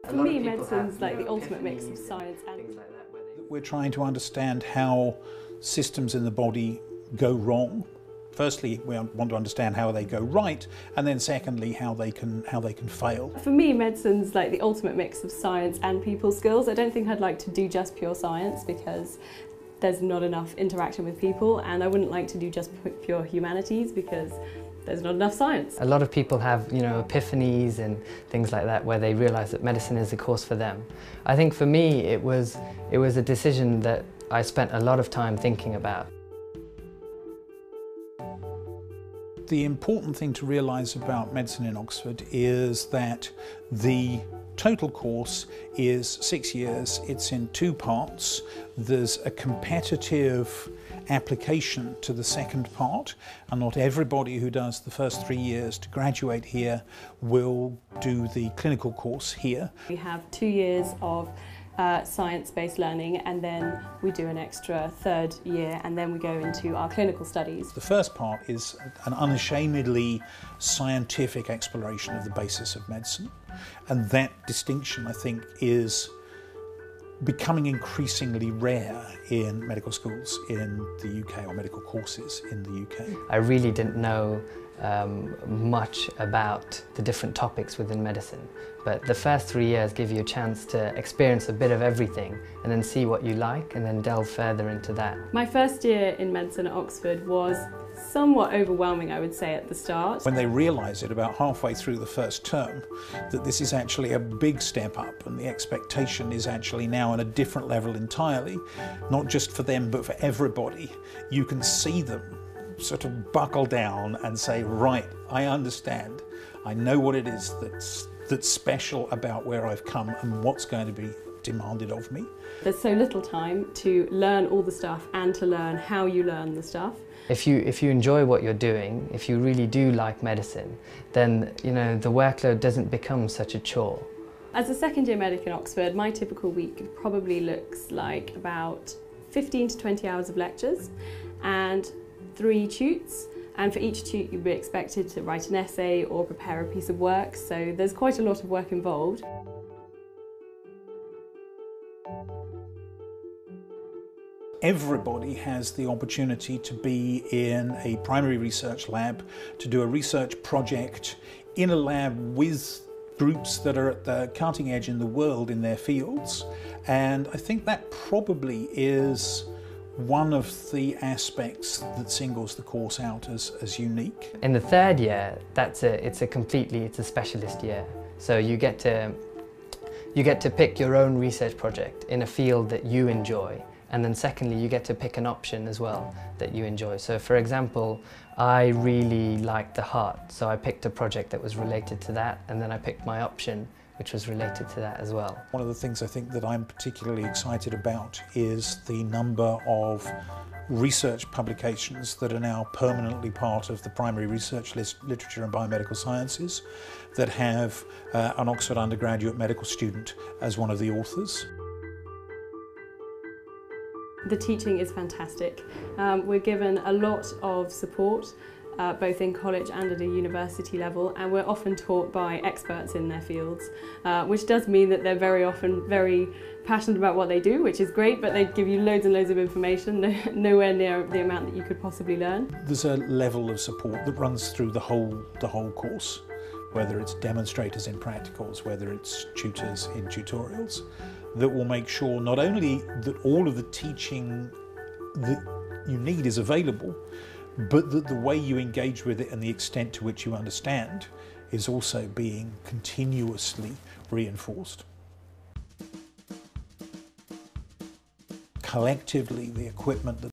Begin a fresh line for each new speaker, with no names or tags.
For me, medicine's like the ultimate mix of science and
things like that.
We're trying to understand how systems in the body go wrong. Firstly, we want to understand how they go right, and then secondly, how they can fail.
For me, medicine's like the ultimate mix of science and people skills. I don't think I'd like to do just pure science because there's not enough interaction with people, and I wouldn't like to do just pure humanities because there's not enough science.
A lot of people have, epiphanies and things like that where they realise that medicine is a course for them. I think for me it was a decision that I spent a lot of time thinking about.
The important thing to realise about medicine in Oxford is that the total course is 6 years. It's in 2 parts. There's a competitive application to the second part, and not everybody who does the first 3 years to graduate here will do the clinical course here.
We have 2 years of science-based learning, and then we do an extra 3rd year, and then we go into our clinical studies.
The first part is an unashamedly scientific exploration of the basis of medicine, and that distinction, I think, is becoming increasingly rare in medical schools in the UK, or medical courses in the UK.
I really didn't know much about the different topics within medicine, but the first 3 years give you a chance to experience a bit of everything and then see what you like and then delve further into that.
My first year in medicine at Oxford was somewhat overwhelming, I would say, at the start.
When they realise it about halfway through the first term that this is actually a big step up and the expectation is actually now on a different level entirely, not just for them but for everybody, you can see them sort of buckle down and say, right, I understand. I know what it is that's special about where I've come and what's going to be demanded of me.
There's so little time to learn all the stuff and to learn how you learn the stuff.
If you enjoy what you're doing, if you really do like medicine, then the workload doesn't become such a chore.
As a second year medic in Oxford, my typical week probably looks like about 15 to 20 hours of lectures and 3 tutes, and for each tute you'd be expected to write an essay or prepare a piece of work, so there's quite a lot of work involved.
Everybody has the opportunity to be in a primary research lab, to do a research project in a lab with groups that are at the cutting edge in the world in their fields, and I think that probably is one of the aspects that singles the course out as unique.
In the 3rd year, it's a specialist year. So you get to pick your own research project in a field that you enjoy, and then secondly you get to pick an option as well that you enjoy. So for example, I really liked the heart, so I picked a project that was related to that, and then I picked my option which was related to that as well.
One of the things I think that I'm particularly excited about is the number of research publications that are now permanently part of the primary research literature in biomedical sciences that have an Oxford undergraduate medical student as one of the authors.
The teaching is fantastic. We're given a lot of support, both in college and at a university level, and we're often taught by experts in their fields, which does mean that they're very often very passionate about what they do, which is great, but they give you loads and loads of information, nowhere near the amount that you could possibly learn.
There's a level of support that runs through the whole course, whether it's demonstrators in practicals, whether it's tutors in tutorials, that will make sure not only that all of the teaching that you need is available, but that the way you engage with it and the extent to which you understand is also being continuously reinforced. Collectively, the equipment that